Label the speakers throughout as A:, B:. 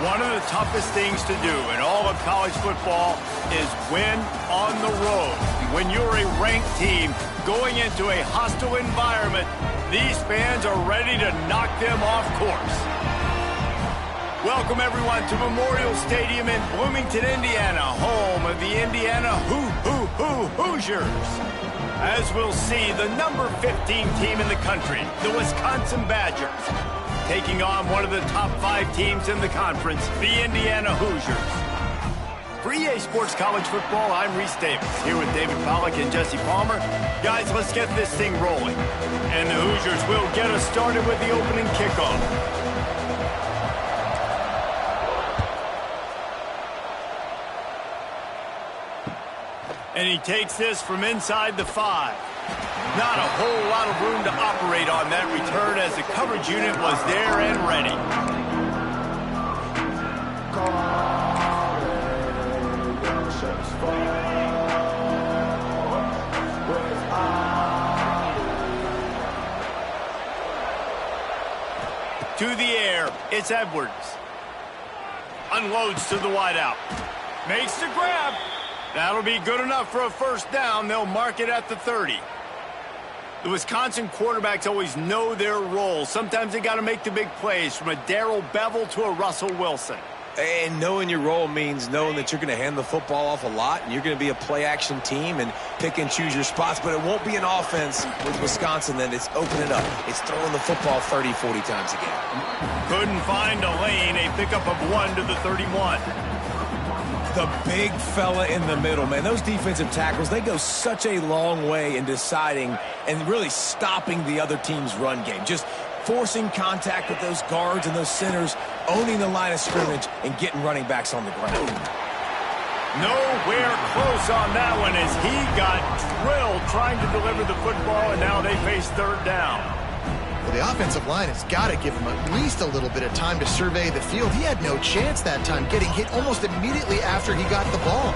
A: One of the toughest things to do in all of college football is win on the road. When you're a ranked team going into a hostile environment, these fans are ready to knock them off course. Welcome, everyone, to Memorial Stadium in Bloomington, Indiana, home of the Indiana Hoosiers. As we'll see, the number 15 team in the country, the Wisconsin Badgers, taking on one of the top 5 teams in the conference, the Indiana Hoosiers. For EA Sports College Football, I'm Reese Davis, here with David Pollack and Jesse Palmer. Guys, let's get this thing rolling. And the Hoosiers will get us started with the opening kickoff. And he takes this from inside the 5. Not a whole lot of room to operate on that return as the coverage unit was there and ready. To the air, it's Edwards. Unloads to the wideout. Makes the grab. That'll be good enough for a first down. They'll mark it at the 30. The Wisconsin quarterbacks always know their role. Sometimes they got to make the big plays, from a Darrell Bevell to a Russell Wilson.
B: And knowing your role means knowing that you're going to hand the football off a lot, and you're going to be a play-action team and pick and choose your spots. But it won't be an offense with Wisconsin that it's opening up. It's throwing the football 30, 40 times a game.
A: Couldn't find a lane. A pickup of 1 to the 31.
B: The big fella in the middle, man. Those defensive tackles, they go such a long way in deciding and really stopping the other team's run game. Just forcing contact with those guards and those centers, owning the line of scrimmage, and getting running backs on the ground.
A: Nowhere close on that one as he got drilled trying to deliver the football, and now they face third down.
C: Well, the offensive line has got to give him at least a little bit of time to survey the field. He had no chance that time, getting hit almost immediately after he got the ball.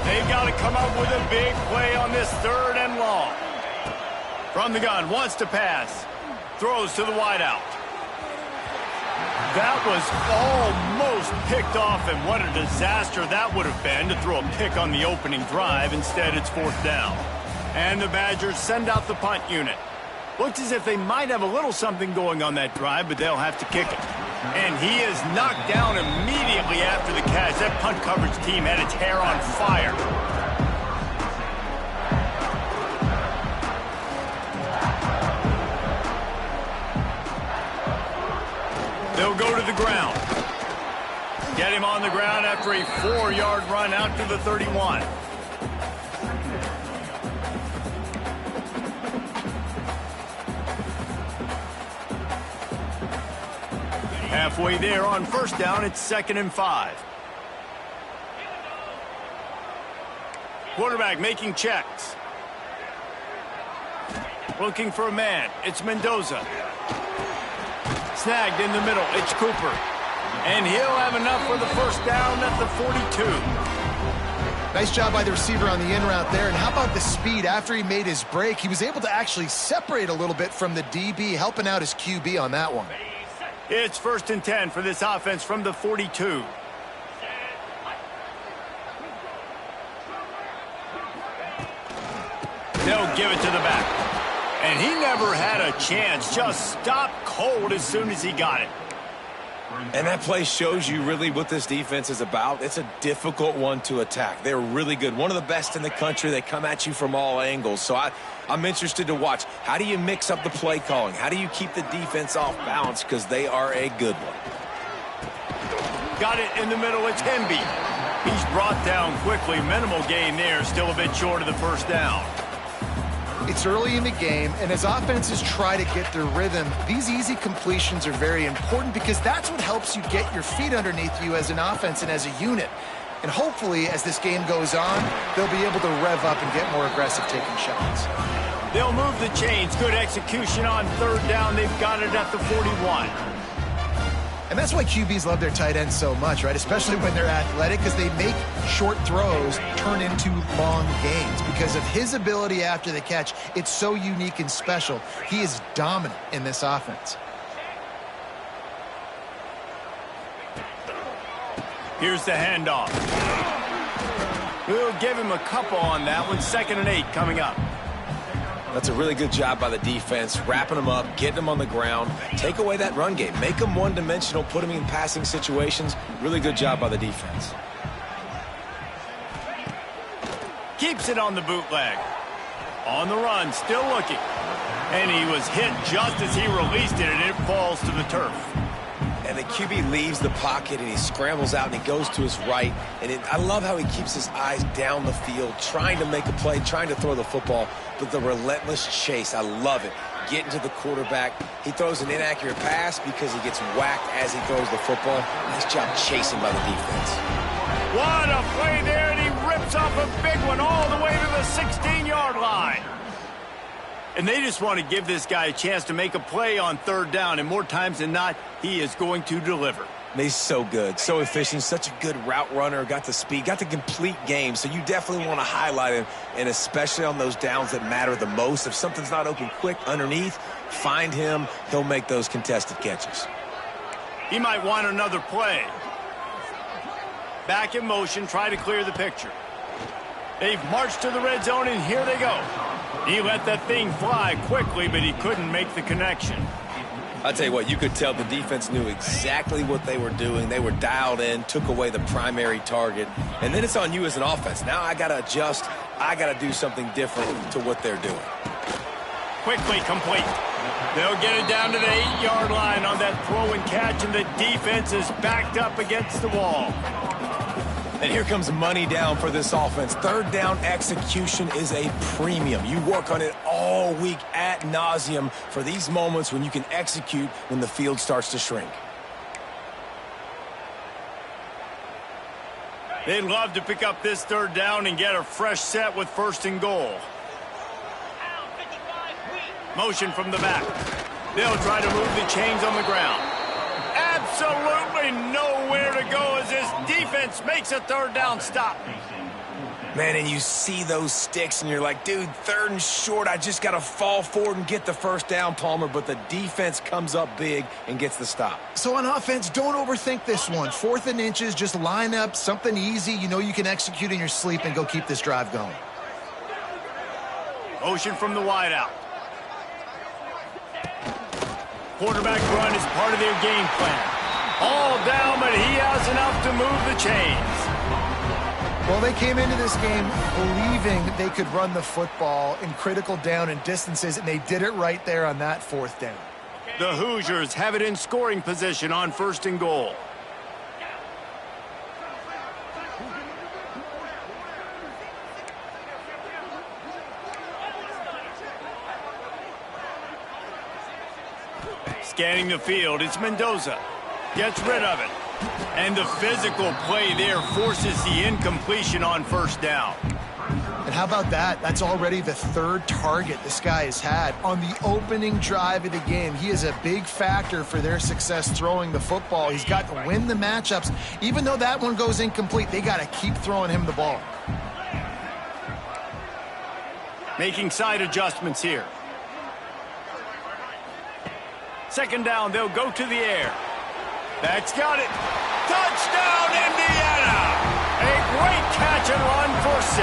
A: They've got to come up with a big play on this third and long. From the gun, wants to pass. Throws to the wideout. That was almost picked off, and what a disaster that would have been to throw a pick on the opening drive. Instead, it's fourth down. And the Badgers send out the punt unit. Looks as if they might have a little something going on that drive, but they'll have to kick it. And he is knocked down immediately after the catch. That punt coverage team had its hair on fire. They'll go to the ground. Get him on the ground after a 4-yard run out to the 31. Halfway there on first down, it's 2nd and 5. Quarterback making checks. Looking for a man. It's Mendoza. Snagged in the middle. It's Cooper. And he'll have enough for the first down at the 42.
C: Nice job by the receiver on the in route there. And how about the speed? After he made his break, he was able to actually separate a little bit from the DB, helping out his QB on that one.
A: It's 1st and 10 for this offense from the 42. They'll give it to the back. And he never had a chance. Just stopped cold as soon as he got it.
B: And that play shows you really what this defense is about. It's a difficult one to attack. They're really good. One of the best in the country. They come at you from all angles. So I'm interested to watch. How do you mix up the play calling? How do you keep the defense off balance? Because they are a good one.
A: Got it in the middle. It's Hemby. He's brought down quickly. Minimal gain there. Still a bit short of the first down.
C: It's early in the game, and as offenses try to get their rhythm, these easy completions are very important because that's what helps you get your feet underneath you as an offense and as a unit. And hopefully, as this game goes on, they'll be able to rev up and get more aggressive taking shots.
A: They'll move the chains. Good execution on third down. They've got it at the 41.
C: And that's why QBs love their tight ends so much, right? Especially when they're athletic, because they make short throws turn into long gains. Because of his ability after the catch, it's so unique and special. He is dominant in this offense.
A: Here's the handoff. We'll give him a couple on that one. 2nd and 8 coming up.
B: That's a really good job by the defense, wrapping them up, getting them on the ground. Take away that run game. Make them one-dimensional, put them in passing situations. Really good job by the defense.
A: Keeps it on the bootleg. On the run, still looking. And he was hit just as he released it, and it falls to the turf.
B: And the QB leaves the pocket, and he scrambles out, and he goes to his right. And I love how he keeps his eyes down the field, trying to make a play, trying to throw the football, but the relentless chase, I love it. Getting to the quarterback. He throws an inaccurate pass because he gets whacked as he throws the football. Nice job chasing by the defense.
A: What a play there, and he rips off a big one all the way to the 16-yard line. And they just want to give this guy a chance to make a play on 3rd down, and more times than not, he is going to deliver.
B: He's so good, so efficient, such a good route runner, got the speed, got the complete game, so you definitely want to highlight him, and especially on those downs that matter the most. If something's not open quick underneath, find him, he'll make those contested catches.
A: He might want another play. Back in motion, try to clear the picture. They've marched to the red zone, and here they go. He let that thing fly quickly, but he couldn't make the connection.
B: I'll tell you what, you could tell the defense knew exactly what they were doing. They were dialed in, took away the primary target, and then it's on you as an offense. Now I got to adjust. I got to do something different to what they're doing.
A: Quickly complete. They'll get it down to the 8-yard line on that throw and catch, and the defense is backed up against the wall.
B: And here comes money down for this offense. 3rd down execution is a premium. You work on it all week ad nauseum for these moments when you can execute when the field starts to shrink.
A: They'd love to pick up this 3rd down and get a fresh set with 1st and goal. Motion from the back. They'll try to move the chains on the ground. Absolutely nowhere to go as this defense makes a 3rd down stop.
B: Man, and you see those sticks, and you're like, dude, 3rd and short, I just got to fall forward and get the 1st down, Palmer, but the defense comes up big and gets the stop.
C: So on offense, don't overthink this one. 4th and inches, just line up something easy you know you can execute in your sleep and go keep this drive going.
A: Motion from the wideout. Quarterback run is part of their game plan. All down, but he has enough to move the chains.
C: Well, they came into this game believing they could run the football in critical down and distances, and they did it right there on that 4th down.
A: The Hoosiers have it in scoring position on 1st and goal. Scanning the field, it's Mendoza. Gets rid of it. And the physical play there forces the incompletion on 1st down.
C: And how about that? That's already the 3rd target this guy has had on the opening drive of the game. He is a big factor for their success throwing the football. He's got to win the matchups. Even though that one goes incomplete, they got to keep throwing him the ball.
A: Making side adjustments here. 2nd down, they'll go to the air. That's got it. Touchdown, Indiana! A great catch and run for 6.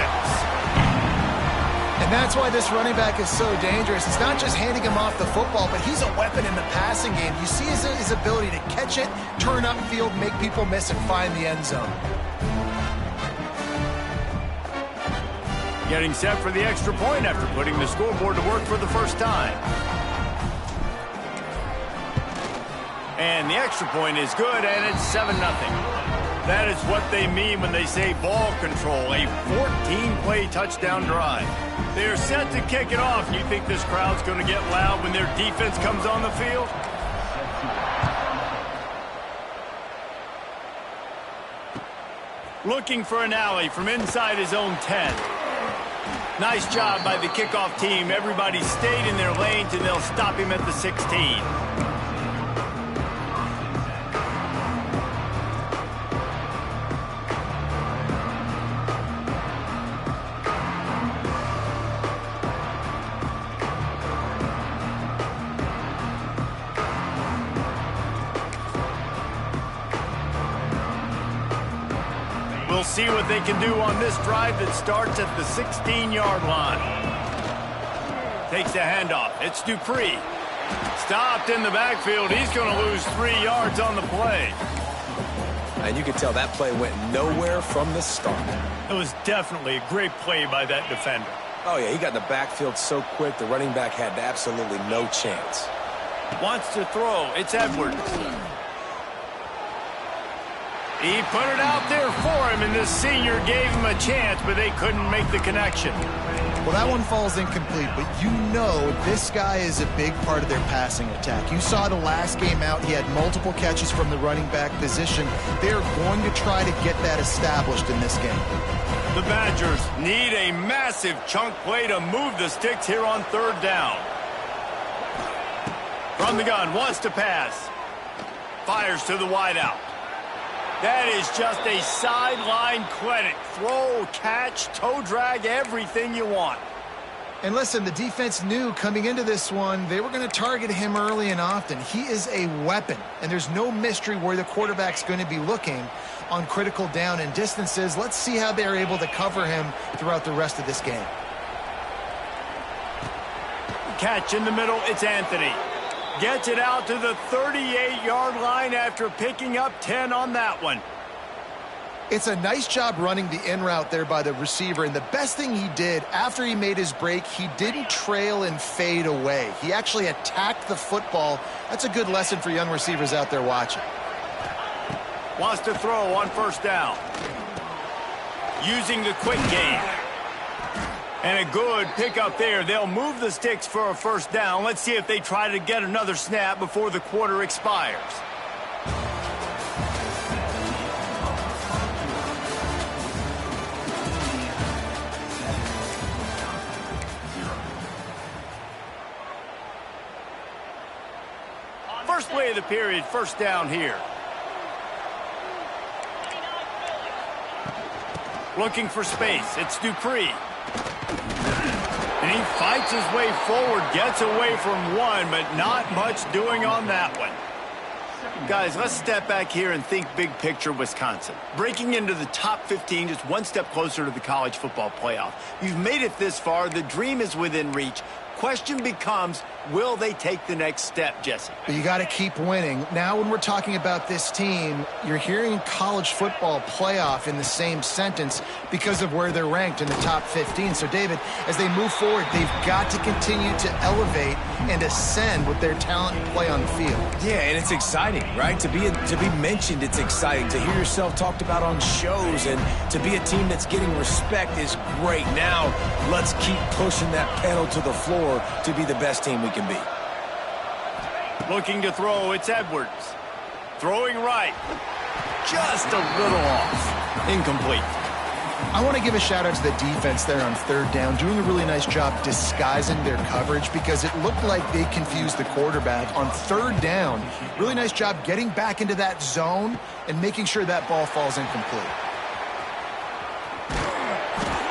C: And that's why this running back is so dangerous. It's not just handing him off the football, but he's a weapon in the passing game. You see his ability to catch it, turn upfield, make people miss, and find the end zone.
A: Getting set for the extra point after putting the scoreboard to work for the 1st time. And the extra point is good, and it's 7-0. That is what they mean when they say ball control, a 14-play touchdown drive. They are set to kick it off. You think this crowd's going to get loud when their defense comes on the field? Looking for an alley from inside his own 10. Nice job by the kickoff team. Everybody stayed in their lanes, and they'll stop him at the 16. We'll see what they can do on this drive that starts at the 16-yard line. Takes the handoff. It's Dupree. Stopped in the backfield. He's going to lose 3 yards on the play.
B: And you can tell that play went nowhere from the start.
A: It was definitely a great play by that defender.
B: Oh, yeah, he got in the backfield so quick, the running back had absolutely no chance.
A: Wants to throw. It's Edwards. He put it out there for him, and the senior gave him a chance, but they couldn't make the connection.
C: Well, that one falls incomplete, but you know this guy is a big part of their passing attack. You saw the last game out, he had multiple catches from the running back position. They're going to try to get that established in this game.
A: The Badgers need a massive chunk play to move the sticks here on 3rd down. From the gun, wants to pass. Fires to the wideout. That is just a sideline clinic. Throw, catch, toe drag, everything you want.
C: And listen, the defense knew coming into this one, they were going to target him early and often. He is a weapon, and there's no mystery where the quarterback's going to be looking on critical down and distances. Let's see how they're able to cover him throughout the rest of this game.
A: Catch in the middle, it's Anthony. Gets it out to the 38-yard line after picking up 10 on that one.
C: It's a nice job running the in route there by the receiver, and the best thing he did after he made his break, he didn't trail and fade away. He actually attacked the football. That's a good lesson for young receivers out there watching.
A: Wants to throw on 1st down. Using the quick game. And a good pickup there. They'll move the sticks for a 1st down. Let's see if they try to get another snap before the quarter expires. First play of the period, 1st down here. Looking for space. It's Dupree. And he fights his way forward, gets away from one, but not much doing on that one. Guys, let's step back here and think big picture Wisconsin. Breaking into the top 15, just one step closer to the college football playoff. You've made it this far. The dream is within reach. Question becomes, will they take the next step, Jesse?
C: But you got to keep winning. Now when we're talking about this team, you're hearing college football playoff in the same sentence because of where they're ranked in the top 15. So, David, as they move forward, they've got to continue to elevate and ascend with their talent and play on the field.
B: Yeah, and it's exciting, right? To be mentioned, it's exciting. To hear yourself talked about on shows and to be a team that's getting respect is great. Now, let's keep pushing that pedal to the floor to be the best team we can be.
A: Looking to throw, it's Edwards. Throwing right. Just a little off. Incomplete.
C: I want to give a shout out to the defense there on 3rd down, doing a really nice job disguising their coverage because it looked like they confused the quarterback on 3rd down. Really nice job getting back into that zone and making sure that ball falls incomplete.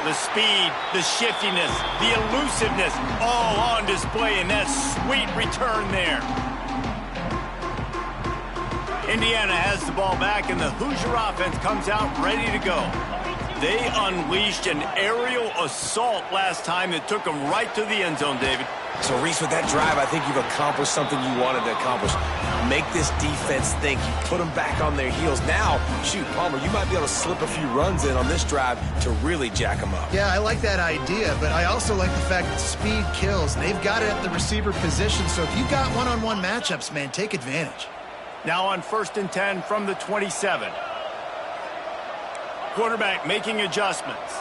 A: The speed, the shiftiness, the elusiveness, all on display in that sweet return there. Indiana has the ball back, and the Hoosier offense comes out ready to go. They unleashed an aerial assault last time that took them right to the end zone, David.
B: So, Reese, with that drive, I think you've accomplished something you wanted to accomplish. Make this defense think. You put them back on their heels. Now, shoot, Palmer, you might be able to slip a few runs in on this drive to really jack them up.
C: Yeah, I like that idea, but I also like the fact that speed kills. They've got it at the receiver position, so if you've got one-on-one matchups, man, take advantage.
A: Now on 1st and 10 from the 27. Quarterback making adjustments.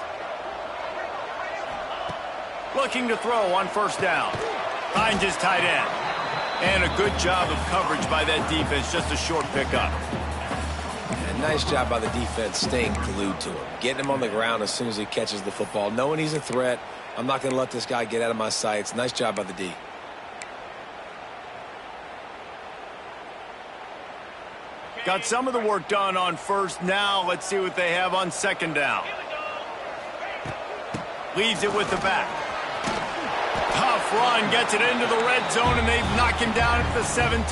A: Looking to throw on 1st down. Finds his tight end. And a good job of coverage by that defense. Just a short pickup.
B: And nice job by the defense staying glued to him. Getting him on the ground as soon as he catches the football. Knowing he's a threat. I'm not going to let this guy get out of my sights. Nice job by the D.
A: Got some of the work done on 1st. Now let's see what they have on 2nd down. Leaves it with the back. Tough run, gets it into the red zone, and they knock him down at the 17.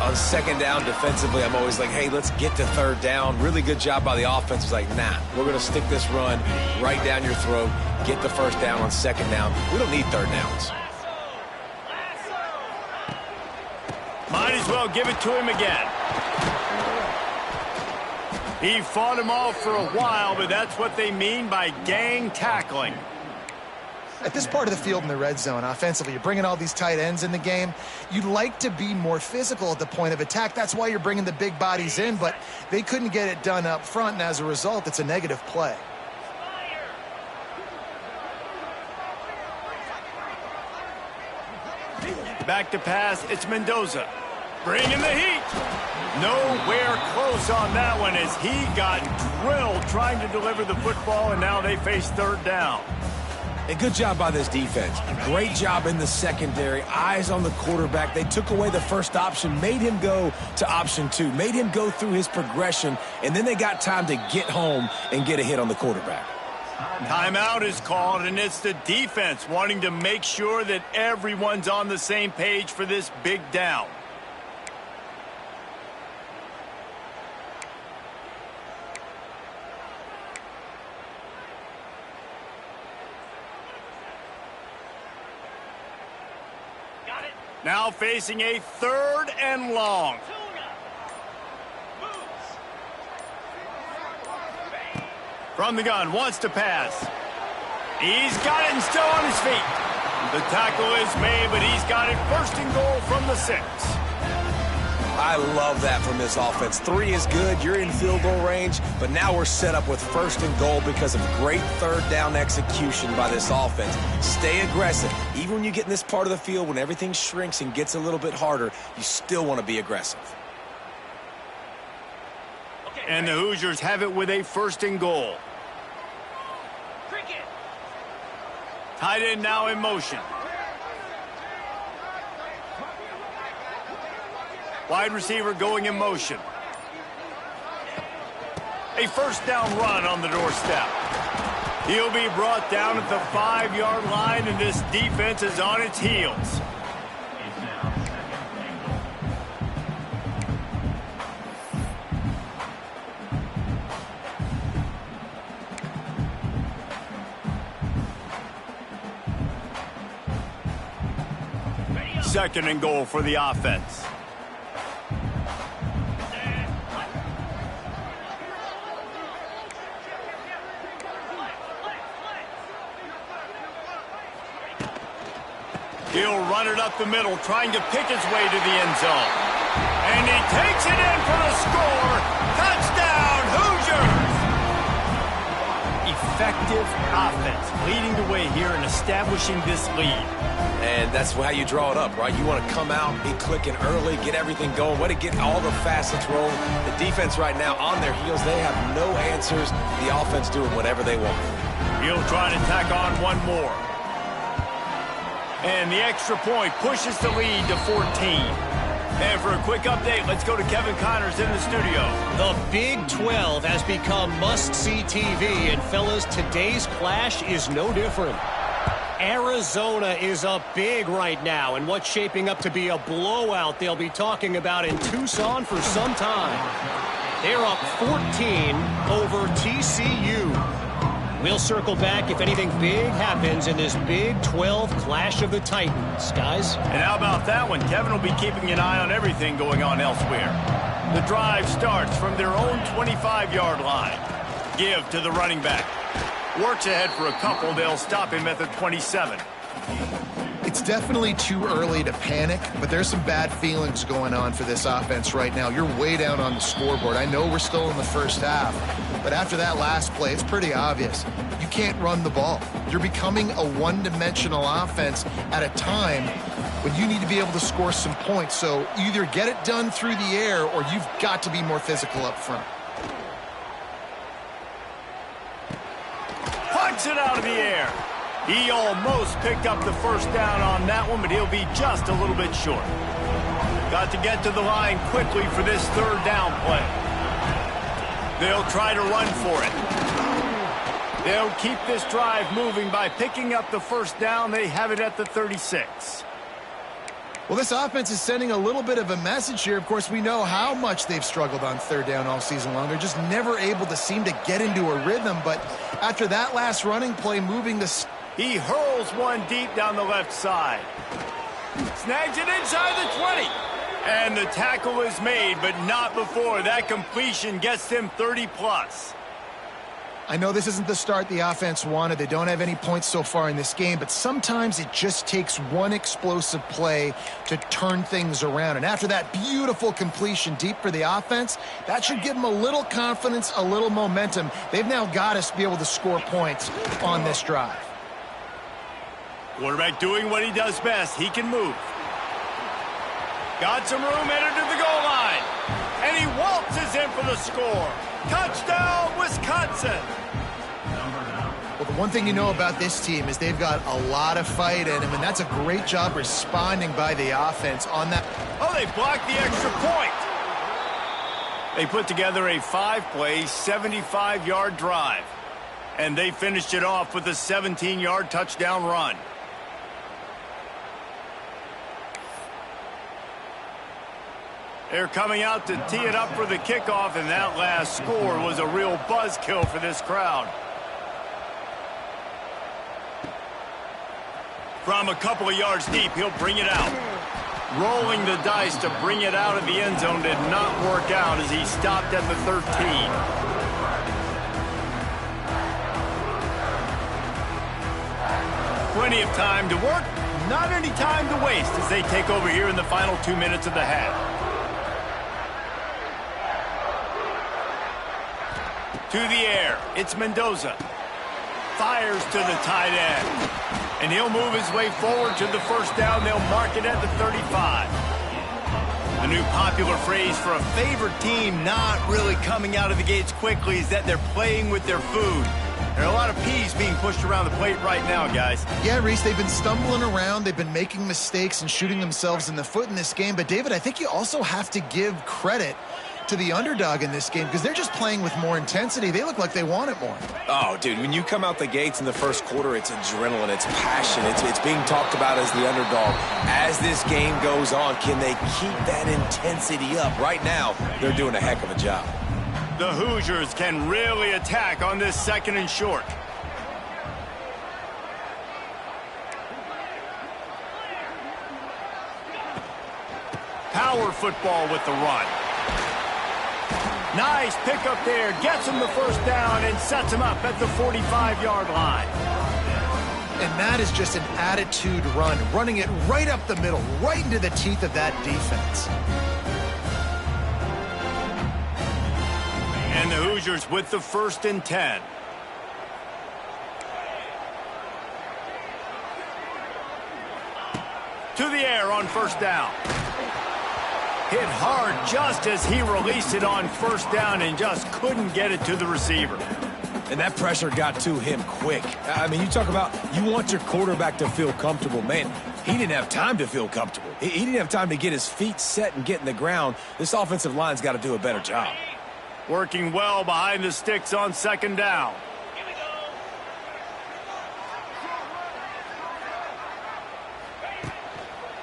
B: on second down defensively, I'm always like, hey, let's get to third down. Really good job by the offense. It's like, nah, we're going to stick this run right down your throat, get the first down on second down. We don't need third downs.
A: Might as well give it to him again. He fought him off for a while, but that's what they mean by gang tackling.
C: At this part of the field in the red zone, offensively, you're bringing all these tight ends in the game. You'd like to be more physical at the point of attack. That's why you're bringing the big bodies in, but they couldn't get it done up front, and as a result, it's a negative play.
A: Back to pass, it's Mendoza. Bringing the heat. Nowhere close on that one as he got drilled trying to deliver the football, and now they face third down.
B: A good job by this defense. Great job in the secondary. Eyes on the quarterback. They took away the first option, made him go to option 2, made him go through his progression, and then they got time to get home and get a hit on the quarterback.
A: Timeout is called, and it's the defense wanting to make sure that everyone's on the same page for this big down. Now facing a third and long. From the gun, wants to pass. He's got it and still on his feet. The tackle is made, but he's got it first and goal from the 6.
B: I love that from this offense. 3 is good. You're in field goal range, but now we're set up with first and goal because of great third down execution by this offense. Stay aggressive. Even when you get in this part of the field, when everything shrinks and gets a little bit harder, you still want to be aggressive.
A: And the Hoosiers have it with a first and goal. Tight end now in motion. Wide receiver going in motion. A first down run on the doorstep. He'll be brought down at the 5-yard line, and this defense is on its heels. Second and goal for the offense. He'll run it up the middle, trying to pick his way to the end zone. And he takes it in for the score. Touchdown, Hoosiers! Effective offense, leading the way here and establishing this lead.
B: And that's how you draw it up, right? You want to come out, be clicking early, get everything going, want to get all the facets rolling. The defense right now on their heels, they have no answers. The offense doing whatever they want.
A: He'll try to tack on one more. And the extra point pushes the lead to 14. And for a quick update, let's go to Kevin Connors in the studio.
D: The Big 12 has become must-see TV, and fellas, today's clash is no different. Arizona is up big right now, and what's shaping up to be a blowout they'll be talking about in Tucson for some time. They're up 14 over TCU. We'll circle back if anything big happens in this Big 12 Clash of the Titans, guys.
A: And how about that one? Kevin will be keeping an eye on everything going on elsewhere. The drive starts from their own 25-yard line. Give to the running back. Works ahead for a couple. They'll stop him at the 27.
C: It's definitely too early to panic, but there's some bad feelings going on for this offense right now. You're way down on the scoreboard. I know we're still in the first half, but after that last play, it's pretty obvious. You can't run the ball. You're becoming a one-dimensional offense at a time when you need to be able to score some points. So either get it done through the air or you've got to be more physical up front.
A: Punts it out of the air. He almost picked up the first down on that one, but he'll be just a little bit short. Got to get to the line quickly for this third down play. They'll try to run for it. They'll keep this drive moving by picking up the first down. They have it at the 36.
C: Well, this offense is sending a little bit of a message here. Of course, we know how much they've struggled on third down all season long. They're just never able to seem to get into a rhythm. But after that last running play, moving the...
A: He hurls one deep down the left side. Snags it inside the 20. And the tackle is made, but not before that completion gets them 30-plus.
C: I know this isn't the start the offense wanted. They don't have any points so far in this game, but sometimes it just takes one explosive play to turn things around. And after that beautiful completion deep for the offense, that should give them a little confidence, a little momentum. They've now got us to be able to score points on this drive.
A: Quarterback doing what he does best. He can move. Got some room headed to the goal line. And he waltzes in for the score. Touchdown, Wisconsin.
C: Well, the one thing you know about this team is they've got a lot of fight in them, and that's a great job responding by the offense on that.
A: Oh, they blocked the extra point. They put together a 5-play, 75-yard drive. And they finished it off with a 17-yard touchdown run. They're coming out to tee it up for the kickoff, and that last score was a real buzzkill for this crowd. From a couple of yards deep, he'll bring it out. Rolling the dice to bring it out of the end zone did not work out as he stopped at the 13. Plenty of time to work, not any time to waste as they take over here in the final 2 minutes of the half. To the air, it's Mendoza. Fires to the tight end. And he'll move his way forward to the first down. They'll mark it at the 35. A new popular phrase for a favored team not really coming out of the gates quickly is that they're playing with their food. There are a lot of peas being pushed around the plate right now, guys.
C: Yeah, Reese, they've been stumbling around. They've been making mistakes and shooting themselves in the foot in this game. But, David, I think you also have to give credit to the underdog in this game because they're just playing with more intensity. They look like they want it more.
B: Oh, dude, when you come out the gates in the first quarter, it's adrenaline, it's passion, it's being talked about as the underdog. As this game goes on, can they keep that intensity up? Right now, they're doing a heck of a job.
A: The Hoosiers can really attack on this 2nd and short. Power football with the run. Nice pickup there. Gets him the first down and sets him up at the 45-yard line.
C: And that is just an attitude run, running it right up the middle, right into the teeth of that defense.
A: And the Hoosiers with the 1st and 10. To the air on first down. Hit hard just as he released it on first down and just couldn't get it to the receiver.
B: And that pressure got to him quick. I mean, you talk about you want your quarterback to feel comfortable. Man, he didn't have time to feel comfortable. He didn't have time to get his feet set and get in the ground. This offensive line's got to do a better job.
A: Working well behind the sticks on 2nd down.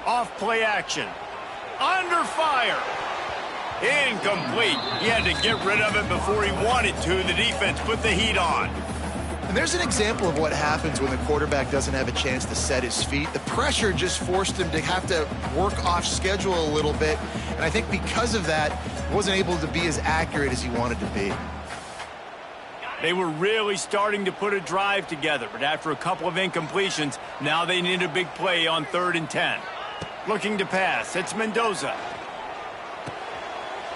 A: Off play action. Under fire. Incomplete. He had to get rid of it before he wanted to. The defense put the heat on.
C: And there's an example of what happens when the quarterback doesn't have a chance to set his feet. The pressure just forced him to have to work off schedule a little bit. And I think because of that, wasn't able to be as accurate as he wanted to be.
A: They were really starting to put a drive together, but after a couple of incompletions, now they need a big play on 3rd and 10. Looking to pass, it's Mendoza.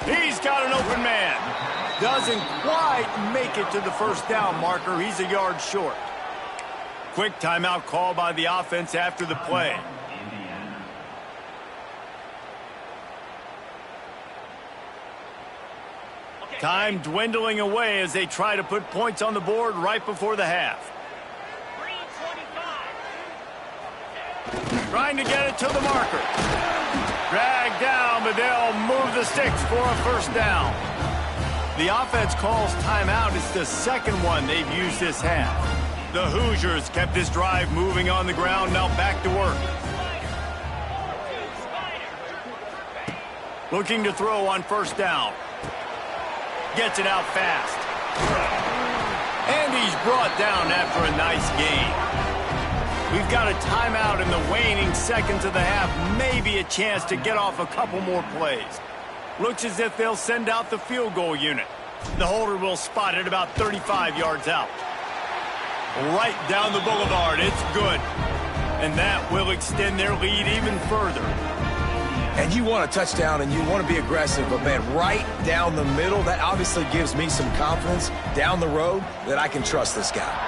A: He's got an open man. Doesn't quite make it to the first down marker. He's a yard short. Quick timeout call by the offense after the play. Time dwindling away as they try to put points on the board right before the half. Trying to get it to the marker. Dragged down, but they'll move the sticks for a first down. The offense calls timeout. It's the 2nd one they've used this half. The Hoosiers kept this drive moving on the ground. Now back to work. Looking to throw on first down. Gets it out fast. And he's brought down after a nice gain. We've got a timeout in the waning seconds of the half. Maybe a chance to get off a couple more plays. Looks as if they'll send out the field goal unit. The holder will spot it about 35 yards out. Right down the boulevard. It's good. And that will extend their lead even further.
B: And you want a touchdown and you want to be aggressive, but man, right down the middle, that obviously gives me some confidence down the road that I can trust this guy.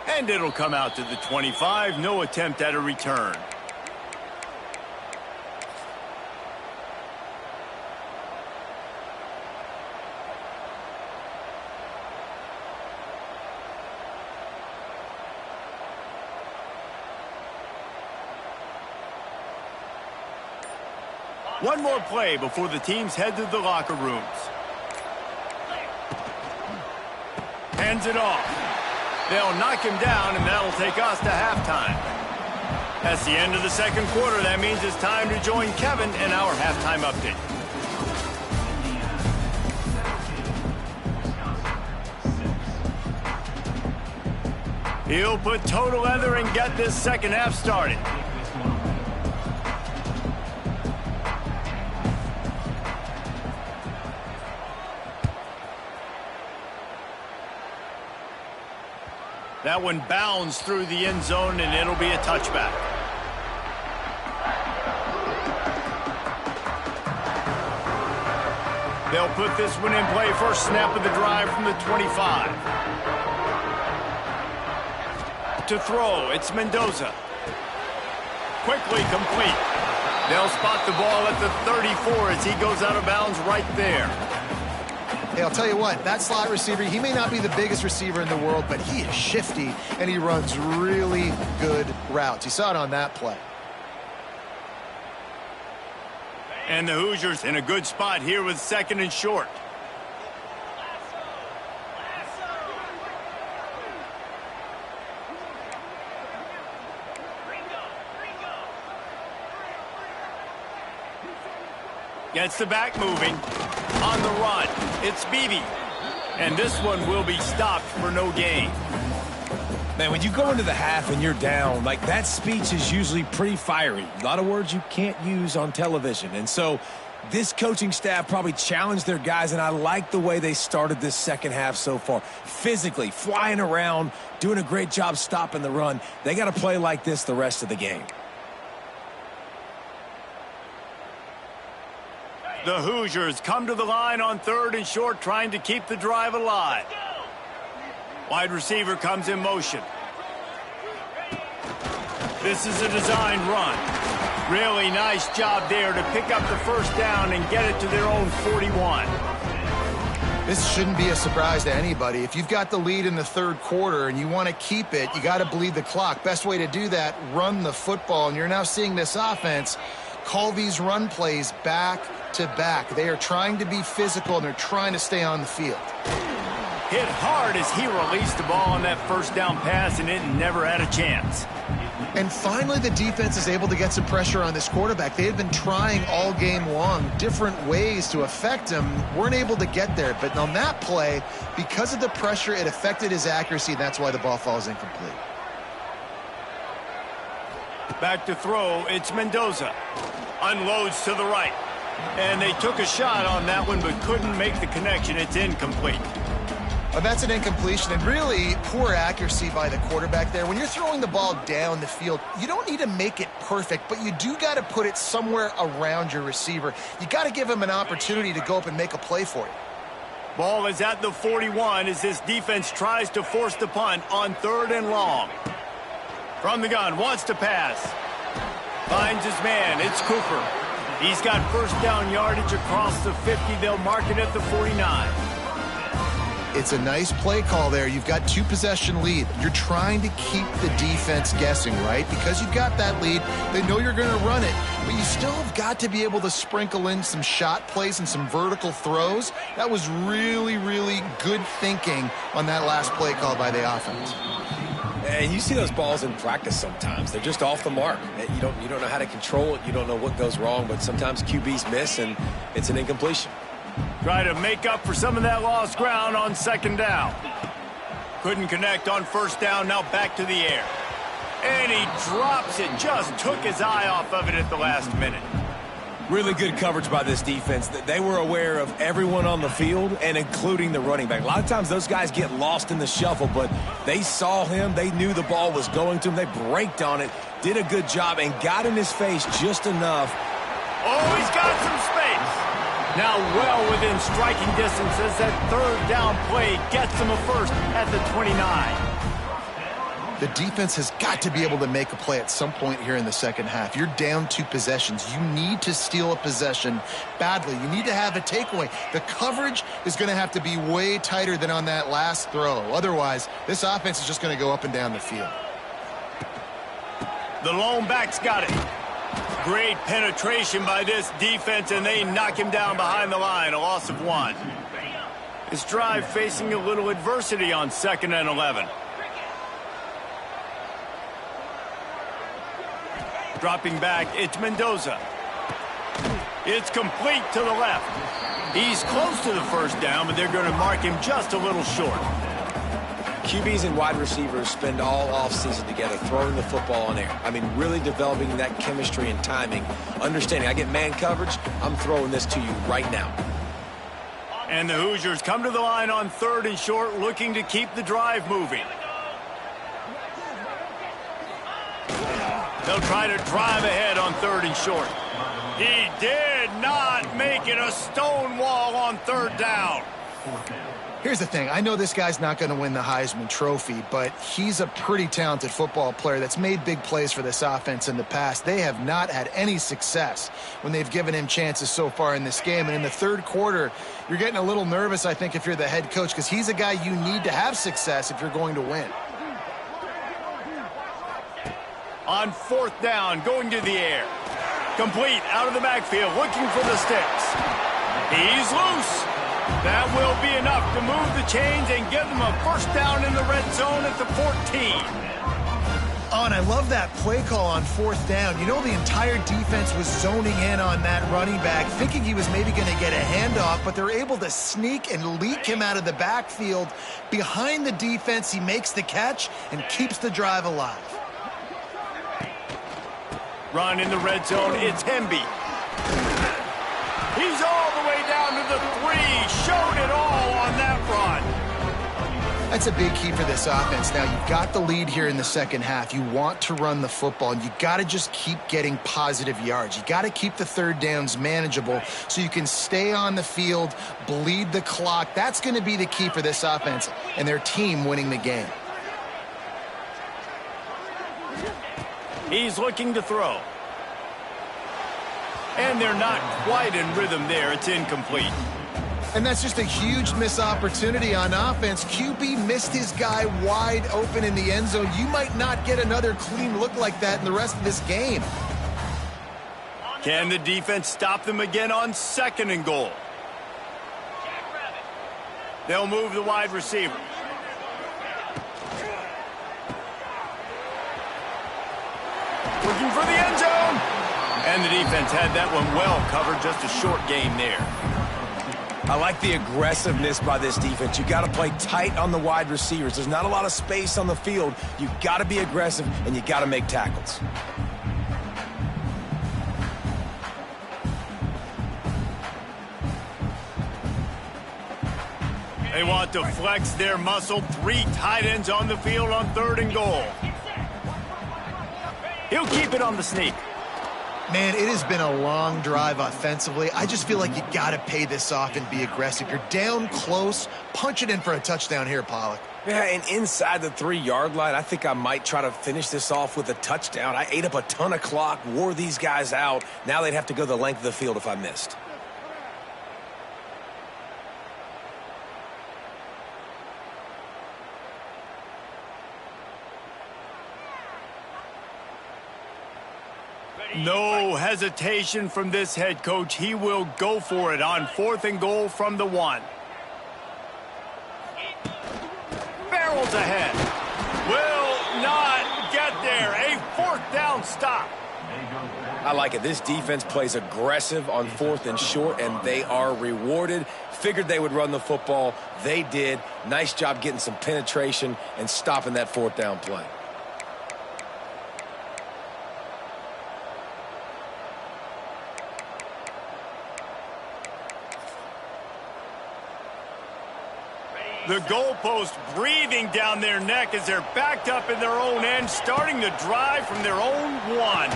A: And it'll come out to the 25. No attempt at a return. One more play before the teams head to the locker rooms. Hands it off. They'll knock him down, and that'll take us to halftime. That's the end of the second quarter. That means it's time to join Kevin in our halftime update. He'll put total leather and get this second half started. That one bounds through the end zone, and it'll be a touchback. They'll put this one in play. First snap of the drive from the 25. To throw, it's Mendoza. Quickly complete. They'll spot the ball at the 34 as he goes out of bounds right there.
C: Hey, I'll tell you what, that slot receiver, he may not be the biggest receiver in the world, but he is shifty, and he runs really good routes. You saw it on that play.
A: And the Hoosiers in a good spot here with second and short. Gets the back moving. On the run, it's Beebe. And this one will be stopped for no gain.
B: Man, when you go into the half and you're down, like that speech is usually pretty fiery. A lot of words you can't use on television. And so this coaching staff probably challenged their guys, and I like the way they started this second half so far. Physically, flying around, doing a great job stopping the run. They got to play like this the rest of the game.
A: The Hoosiers come to the line on third and short, trying to keep the drive alive. Wide receiver comes in motion. This is a designed run. Really nice job there to pick up the first down and get it to their own 41.
C: This shouldn't be a surprise to anybody. If you've got the lead in the third quarter and you want to keep it, you got to bleed the clock. Best way to do that, run the football. And you're now seeing this offense call these run plays back to back. They are trying to be physical, and they're trying to stay on the field.
A: Hit hard as he released the ball on that first down pass, and it never had a chance.
C: And finally, the defense is able to get some pressure on this quarterback. They had been trying all game long different ways to affect him. Weren't able to get there. But on that play, because of the pressure, it affected his accuracy, and that's why the ball falls incomplete.
A: Back to throw, it's Mendoza. Unloads to the right. And they took a shot on that one but couldn't make the connection. It's incomplete.
C: Well, that's an incompletion, and really poor accuracy by the quarterback there. When you're throwing the ball down the field, you don't need to make it perfect, but you do got to put it somewhere around your receiver. You got to give him an opportunity to go up and make a play for you.
A: Ball is at the 41 as this defense tries to force the punt on third and long. From the gun, wants to pass. Finds his man, it's Cooper. He's got first down yardage across the 50. They'll mark it at the 49.
C: It's a nice play call there. You've got two-possession lead. You're trying to keep the defense guessing, right? Because you've got that lead, they know you're going to run it, but you still have got to be able to sprinkle in some shot plays and some vertical throws. That was really, really good thinking on that last play call by the offense.
B: And you see those balls in practice sometimes. They're just off the mark. You don't know how to control it. You don't know what goes wrong, but sometimes QBs miss, and it's an incompletion.
A: Try to make up for some of that lost ground on second down. Couldn't connect on first down, now back to the air. And he drops it, just took his eye off of it at the last minute.
B: Really good coverage by this defense. They were aware of everyone on the field, and including the running back. A lot of times those guys get lost in the shuffle, but they saw him. They knew the ball was going to him. They braked on it, did a good job, and got in his face just enough.
A: Oh, he's got some space. Now well within striking distance as that third down play gets him a first at the 29.
C: The defense has got to be able to make a play at some point here in the second half. You're down 2 possessions. You need to steal a possession badly. You need to have a takeaway. The coverage is going to have to be way tighter than on that last throw. Otherwise, this offense is just going to go up and down the field.
A: The lone back's got it. Great penetration by this defense, and they knock him down behind the line. A loss of 1. This drive facing a little adversity on 2nd and 11. Dropping back, it's Mendoza. It's complete to the left. He's close to the first down, but they're going to mark him just a little short.
B: QBs and wide receivers spend all offseason together throwing the football on air. I mean, really developing that chemistry and timing. Understanding, I get man coverage, I'm throwing this to you right now.
A: And the Hoosiers come to the line on 3rd and short, looking to keep the drive moving. They'll try to drive ahead on 3rd and short. He did not make it a stone wall on 3rd down.
C: Here's the thing. I know this guy's not going to win the Heisman Trophy, but he's a pretty talented football player that's made big plays for this offense in the past. They have not had any success when they've given him chances so far in this game. And in the 3rd quarter, you're getting a little nervous, I think, if you're the head coach, because he's a guy you need to have success if you're going to win.
A: On 4th down, going to the air. Complete out of the backfield, looking for the sticks. He's loose. That will be enough to move the chains and give them a first down in the red zone at the 14.
C: Oh, and I love that play call on 4th down. You know, the entire defense was zoning in on that running back, thinking he was maybe going to get a handoff, but they're able to sneak and leak him out of the backfield. Behind the defense, he makes the catch and keeps the drive alive.
A: Run in the red zone, it's Hemby. He's all the way down to the 3. Showed it all on that run.
C: That's a big key for this offense. Now, you've got the lead here in the second half. You want to run the football, and you got to just keep getting positive yards. You got to keep the 3rd downs manageable so you can stay on the field, bleed the clock. That's going to be the key for this offense and their team winning the game.
A: He's looking to throw. And they're not quite in rhythm there. It's incomplete.
C: And that's just a huge missed opportunity on offense. QB missed his guy wide open in the end zone. You might not get another clean look like that in the rest of this game.
A: Can the defense stop them again on 2nd and goal? They'll move the wide receiver. Looking for the end zone. And the defense had that one well covered. Just a short game there.
B: I like the aggressiveness by this defense. You got to play tight on the wide receivers. There's not a lot of space on the field. You got to be aggressive, and you got to make tackles.
A: They want to flex their muscle. 3 tight ends on the field on 3rd and goal. He'll keep it on the sneak.
C: Man, it has been a long drive offensively. I just feel like you got to pay this off and be aggressive. You're down close. Punch it in for a touchdown here, Pollock.
B: Yeah, and inside the 3-yard line, I think I might try to finish this off with a touchdown. I ate up a ton of clock, wore these guys out. Now they'd have to go the length of the field if I missed.
A: No hesitation from this head coach. He will go for it on 4th and goal from the 1. Barrels ahead. Will
B: I like it. This defense plays aggressive on 4th and short, and they are rewarded. Figured they would run the football. They did. Nice job getting some penetration and stopping that 4th down play.
A: The goalpost breathing down their neck as they're backed up in their own end, starting the drive from their own 1.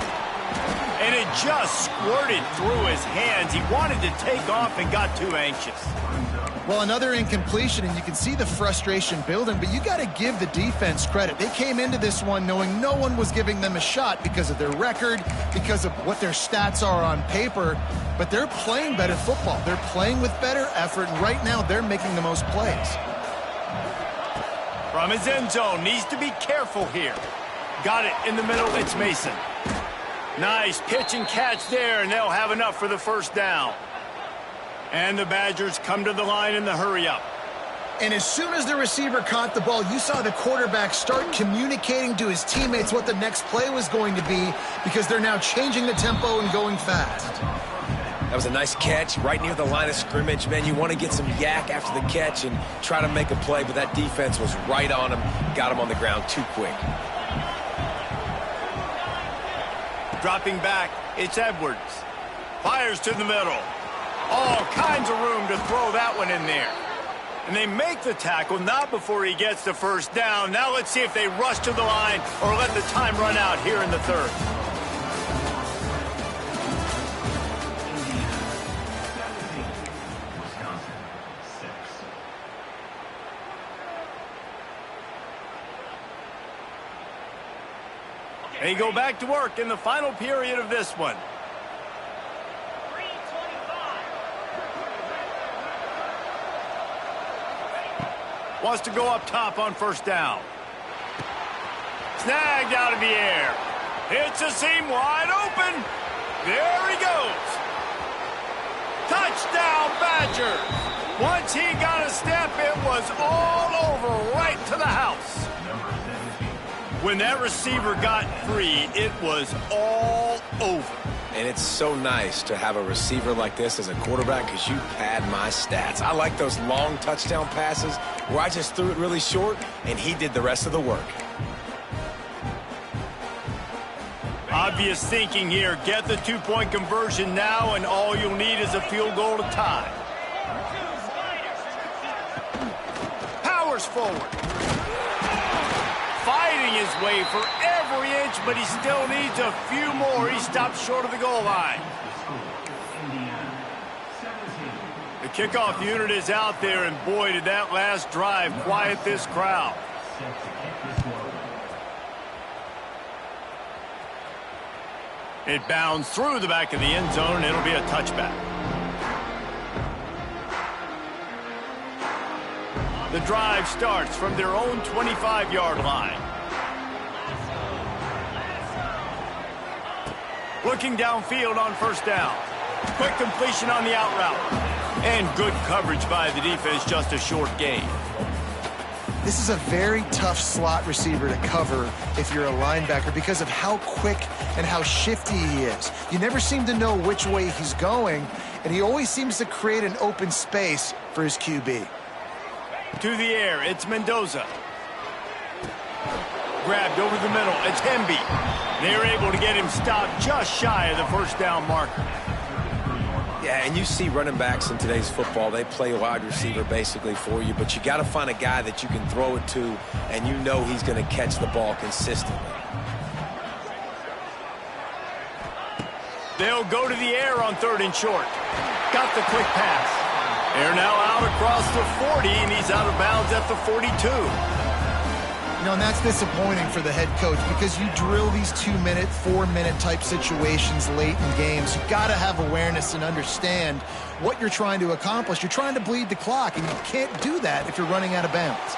A: And it just squirted through his hands. He wanted to take off and got too anxious.
C: Well, another incompletion, and you can see the frustration building, but you got to give the defense credit. They came into this one knowing no one was giving them a shot because of their record, because of what their stats are on paper, but they're playing better football. They're playing with better effort, and right now they're making the most plays.
A: From his end zone, needs to be careful here. Got it in the middle, it's Mason. Nice pitch and catch there, and they'll have enough for the first down. And the Badgers come to the line in the hurry-up.
C: And as soon as the receiver caught the ball, you saw the quarterback start communicating to his teammates what the next play was going to be because they're now changing the tempo and going fast.
B: That was a nice catch right near the line of scrimmage. Man, you want to get some yak after the catch and try to make a play, but that defense was right on him, got him on the ground too quick.
A: Dropping back, it's Edwards. Fires to the middle. All kinds of room to throw that one in there. And they make the tackle, not before he gets the first down. Now let's see if they rush to the line or let the time run out here in the 3rd. They go back to work in the final period of this one. Wants to go up top on first down. Snagged out of the air. Hits a seam wide open. There he goes. Touchdown, Badgers. Once he got a step, it was all over right to the house. When that receiver got free, it was all over.
B: And it's so nice to have a receiver like this as a quarterback because you pad my stats. I like those long touchdown passes where I just threw it really short and he did the rest of the work.
A: Obvious thinking here. Get the 2-point conversion now, and all you'll need is a field goal to tie. Powers forward. Fighting his way for every inch, but he still needs a few more. He stopped short of the goal line. The kickoff unit is out there, and boy, did that last drive quiet this crowd. It bounds through the back of the end zone, and it'll be a touchback. The drive starts from their own 25-yard line. Looking downfield on first down. Quick completion on the out route. And good coverage by the defense, just a short gain.
C: This is a very tough slot receiver to cover if you're a linebacker because of how quick and how shifty he is. You never seem to know which way he's going, and he always seems to create an open space for his QB.
A: To the air, it's Mendoza. Grabbed over the middle, it's Hemby. They're able to get him stopped just shy of the first down marker.
B: Yeah, and you see running backs in today's football, they play wide receiver basically for you, but you got to find a guy that you can throw it to, and you know he's going to catch the ball consistently.
A: They'll go to the air on 3rd and short. Got the quick pass. They're now out across the 40, and he's out of bounds at the 42.
C: You know, and that's disappointing for the head coach because you drill these 2-minute, 4-minute type situations late in games. You've got to have awareness and understand what you're trying to accomplish. You're trying to bleed the clock, and you can't do that if you're running out of bounds.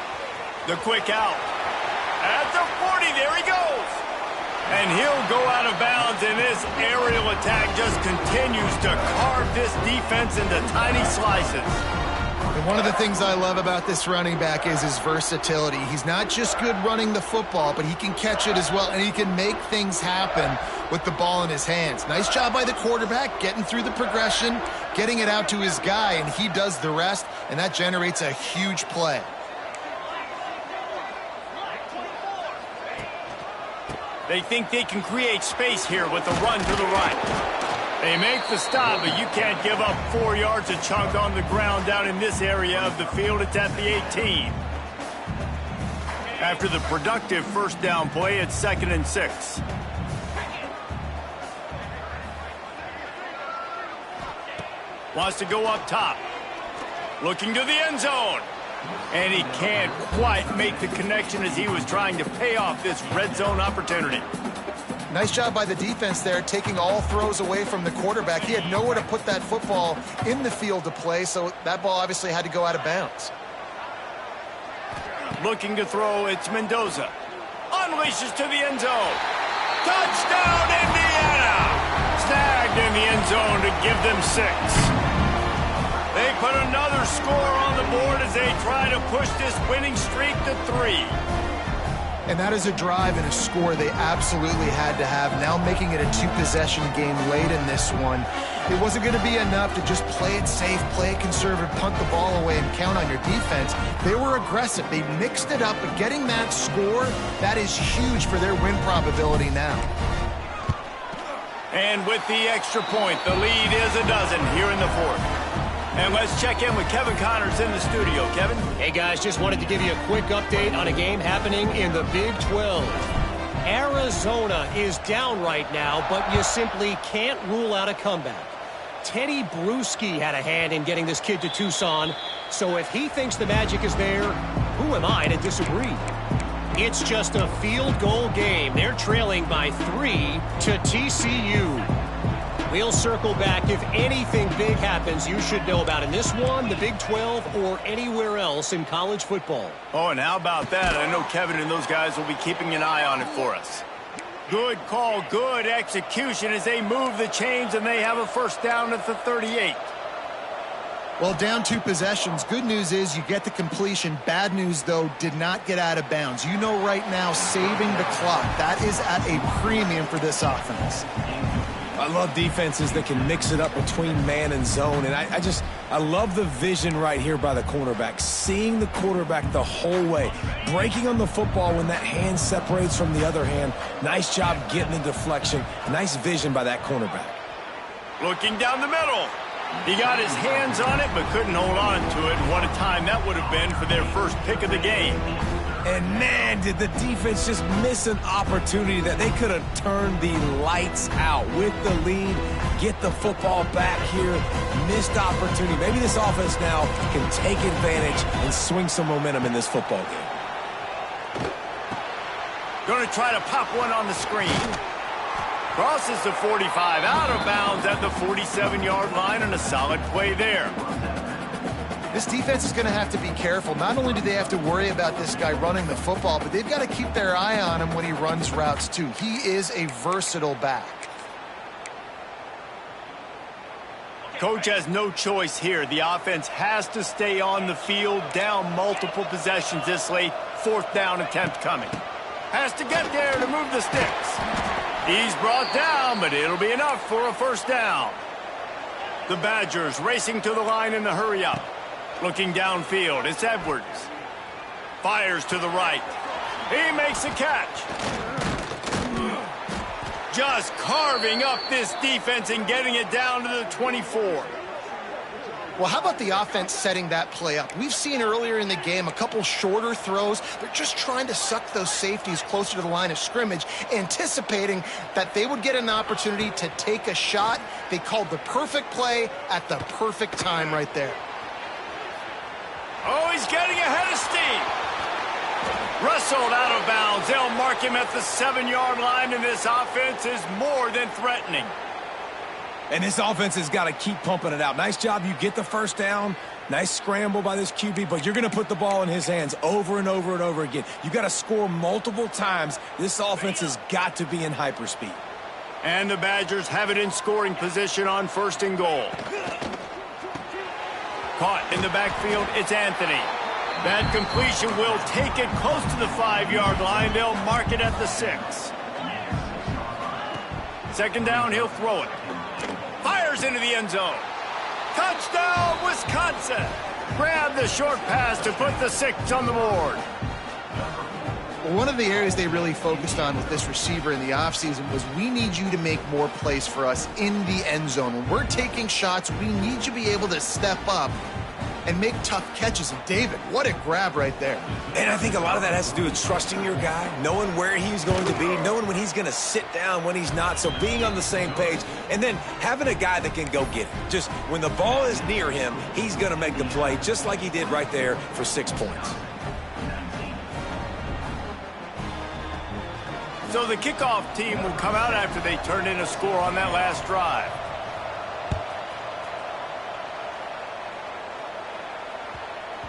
A: The quick out. At the 40, there he goes. And he'll go out of bounds, and this aerial attack just continues to carve this defense into tiny slices.
C: And One of the things I love about this running back is his versatility. He's not just good running the football, but he can catch it as well, and he can make things happen with the ball in his hands. Nice job by the quarterback, getting through the progression, getting it out to his guy, and he does the rest, and that generates a huge play.
A: They think they can create space here with the run to the right. They make the stop, but you can't give up 4 yards a chunk on the ground down in this area of the field. It's at the 18. After the productive first down play, it's 2nd and 6. Wants to go up top. Looking to the end zone. And he can't quite make the connection as he was trying to pay off this red zone opportunity.
C: Nice job by the defense there, taking all throws away from the quarterback. He had nowhere to put that football in the field to play, so that ball obviously had to go out of bounds.
A: Looking to throw, it's Mendoza. Unleashes to the end zone. Touchdown, Indiana! Snagged in the end zone to give them 6. They put another score on the board as they try to push this winning streak to 3.
C: And that is a drive and a score they absolutely had to have. Now making it a 2-possession game late in this one. It wasn't going to be enough to just play it safe, play it conservative, punt the ball away, and count on your defense. They were aggressive. They mixed it up, but getting that score, that is huge for their win probability now.
A: And with the extra point, the lead is a dozen here in the 4th. And let's check in with Kevin Connors in the studio. Kevin?
D: Hey, guys, just wanted to give you a quick update on a game happening in the Big 12. Arizona is down right now, but you simply can't rule out a comeback. Teddy Bruschi had a hand in getting this kid to Tucson, so if he thinks the magic is there, who am I to disagree? It's just a field goal game. They're trailing by 3 to TCU. We'll circle back. If anything big happens, you should know about in this one, the Big 12, or anywhere else in college football.
A: Oh, and how about that? I know Kevin and those guys will be keeping an eye on it for us. Good call, good execution as they move the chains, and they have a first down at the 38.
C: Well, down 2 possessions. Good news is you get the completion. Bad news, though, did not get out of bounds. You know right now, saving the clock. That is at a premium for this offense.
B: I love defenses that can mix it up between man and zone, and I love the vision right here by the cornerback, seeing the quarterback the whole way, breaking on the football when that hand separates from the other hand. Nice job getting the deflection. Nice vision by that cornerback.
A: Looking down the middle. He got his hands on it, but couldn't hold on to it. What a time that would have been for their first pick of the game.
B: And man, did the defense just miss an opportunity that they could have turned the lights out with the lead, get the football back here. Missed opportunity. Maybe this offense now can take advantage and swing some momentum in this football game.
A: Going to try to pop one on the screen. Crosses the 45, out of bounds at the 47-yard line, and a solid play there.
C: This defense is going to have to be careful. Not only do they have to worry about this guy running the football, but they've got to keep their eye on him when he runs routes too. He is a versatile back.
A: Coach has no choice here. The offense has to stay on the field, down multiple possessions this late. 4th down attempt coming. Has to get there to move the sticks. He's brought down, but it'll be enough for a first down. The Badgers racing to the line in the hurry up. Looking downfield, it's Edwards. Fires to the right. He makes a catch. Just carving up this defense and getting it down to the 24.
C: Well, how about the offense setting that play up? We've seen earlier in the game a couple shorter throws. They're just trying to suck those safeties closer to the line of scrimmage, anticipating that they would get an opportunity to take a shot. They called the perfect play at the perfect time right there.
A: Oh, he's getting ahead of steam. Wrestled out of bounds. They'll mark him at the 7-yard line, and this offense is more than threatening.
B: And this offense has got to keep pumping it out. Nice job. You get the first down. Nice scramble by this QB, but you're going to put the ball in his hands over and over and over again. You got to score multiple times. This offense has got to be in hyperspeed.
A: And the Badgers have it in scoring position on 1st and goal. Caught in the backfield, it's Anthony. That completion will take it close to the 5-yard line. They'll mark it at the 6. Second down, he'll throw it. Fires into the end zone. Touchdown, Wisconsin! Grab the short pass to put the 6 on the board.
C: One of the areas they really focused on with this receiver in the offseason was we need you to make more plays for us in the end zone. When we're taking shots, we need you to be able to step up and make tough catches. And David, what a grab right there.
B: And I think a lot of that has to do with trusting your guy, knowing where he's going to be, knowing when he's going to sit down, when he's not. So being on the same page, and then having a guy that can go get it. Just when the ball is near him, he's going to make the play, just like he did right there for 6 points.
A: So the kickoff team will come out after they turn in a score on that last drive.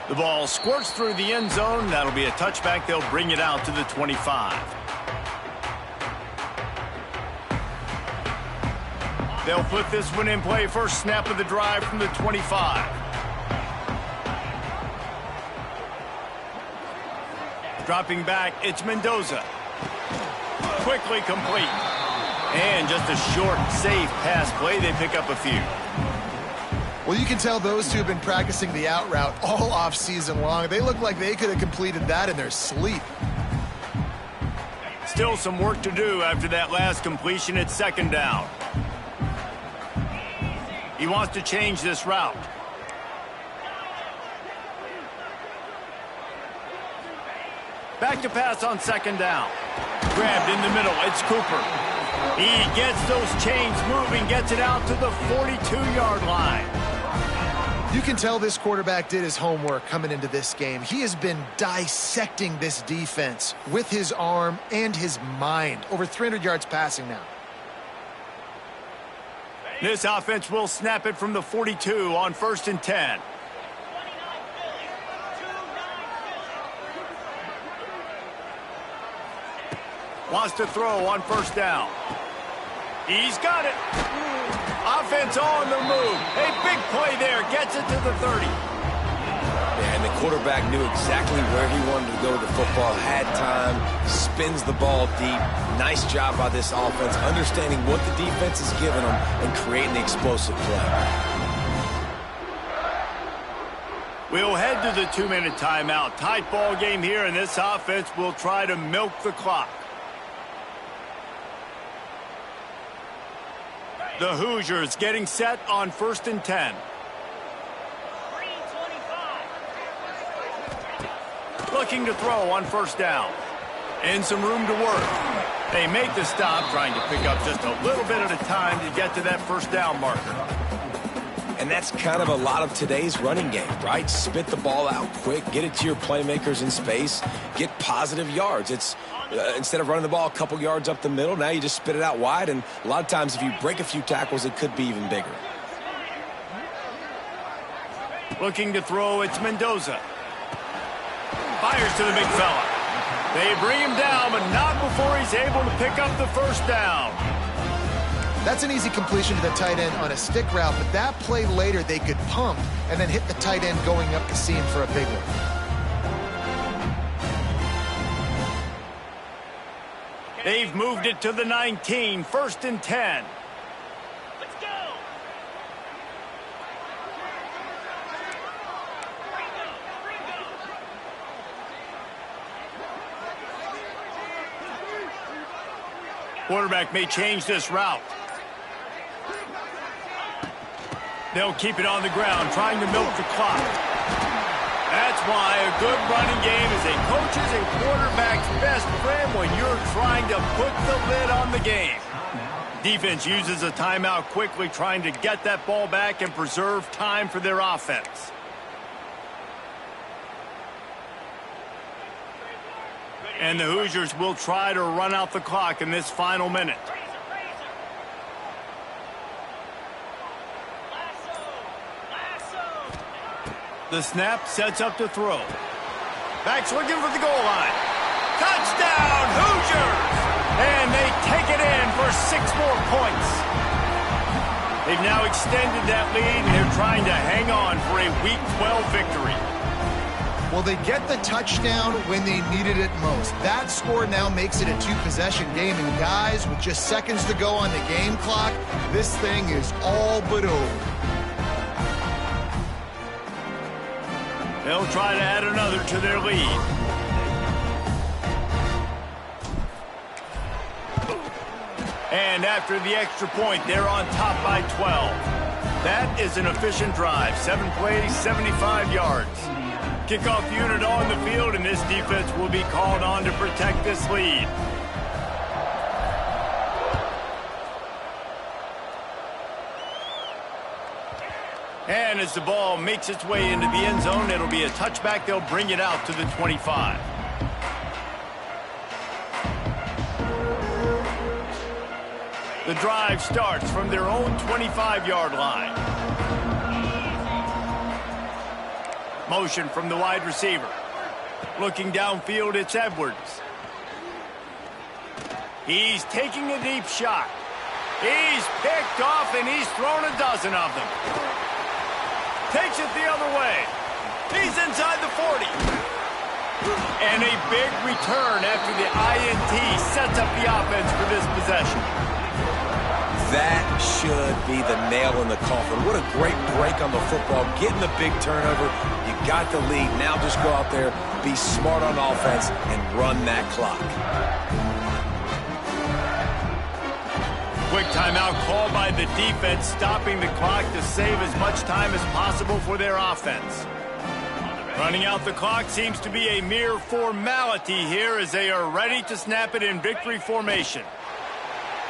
A: The ball squirts through the end zone. That'll be a touchback. They'll bring it out to the 25. They'll put this one in play. First snap of the drive from the 25. Dropping back, it's Mendoza. Quickly complete. And just a short, safe pass play. They pick up a few.
C: Well, you can tell those two have been practicing the out route all off season long. They look like they could have completed that in their sleep.
A: Still some work to do after that last completion. It's second down. He wants to change this route. Back to pass on second down. Grabbed in the middle. It's Cooper. He gets those chains moving, gets it out to the 42-yard line.
C: You can tell this quarterback did his homework coming into this game. He has been dissecting this defense with his arm and his mind. Over 300 yards passing now.
A: This offense will snap it from the 42 on 1st and 10. Wants to throw on first down. He's got it. Offense on the move. A big play there. Gets it to the 30.
B: Yeah, and the quarterback knew exactly where he wanted to go with the football, had time, spins the ball deep. Nice job by this offense, understanding what the defense is giving them and creating the explosive play.
A: We'll head to the 2-minute timeout. Tight ball game here, and this offense will try to milk the clock. The Hoosiers getting set on 1st and 10. Looking to throw on first down. And some room to work. They make the stop, trying to pick up just a little bit at a time to get to that first down marker.
B: And that's kind of a lot of today's running game, right? Spit the ball out quick, get it to your playmakers in space, get positive yards. It's instead of running the ball a couple yards up the middle, now you just spit it out wide, and a lot of times if you break a few tackles, it could be even bigger.
A: Looking to throw, it's Mendoza. Fires to the big fella. They bring him down, but not before he's able to pick up the first down.
C: That's an easy completion to the tight end on a stick route, but that play later they could pump and then hit the tight end going up the seam for a big one.
A: They've moved it to the 19, 1st and 10.
E: Let's go.
A: Quarterback may change this route. They'll keep it on the ground, trying to milk the clock. That's why a good running game is a coach's and quarterback's best friend when you're trying to put the lid on the game. Defense uses a timeout quickly, trying to get that ball back and preserve time for their offense. And the Hoosiers will try to run out the clock in this final minute. The snap sets up to throw. Back's looking for the goal line. Touchdown, Hoosiers! And they take it in for 6 more points. They've now extended that lead, and they're trying to hang on for a Week 12 victory.
C: Well, they get the touchdown when they needed it most. That score now makes it a two-possession game. And guys, with just seconds to go on the game clock, this thing is all but over.
A: They'll try to add another to their lead. And after the extra point, they're on top by 12. That is an efficient drive. 7 plays, 75 yards. Kickoff unit on the field, and this defense will be called on to protect this lead. And as the ball makes its way into the end zone, it'll be a touchback. They'll bring it out to the 25. The drive starts from their own 25-yard line. Motion from the wide receiver. Looking downfield, it's Edwards. He's taking a deep shot. He's picked off, and he's thrown a dozen of them. Takes it the other way. He's inside the 40. And a big return after the INT sets up the offense for this possession.
B: That should be the nail in the coffin. What a great break on the football. Getting the big turnover. You got the lead. Now just go out there, be smart on offense, and run that clock.
A: Quick timeout called by the defense, stopping the clock to save as much time as possible for their offense. Running out the clock seems to be a mere formality here as they are ready to snap it in victory formation.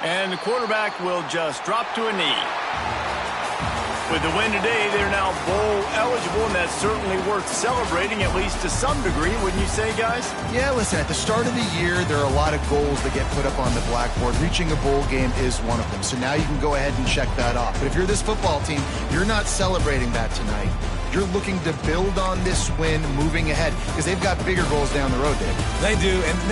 A: And the quarterback will just drop to a knee. With the win today, they're now bowl eligible, and that's certainly worth celebrating, at least to some degree, wouldn't you say, guys?
C: Yeah, listen, at the start of the year, there are a lot of goals that get put up on the blackboard. Reaching a bowl game is one of them. So now you can go ahead and check that off. But if you're this football team, you're not celebrating that tonight. You're looking to build on this win moving ahead because they've got bigger goals down the road, Dave.
B: They do, and they've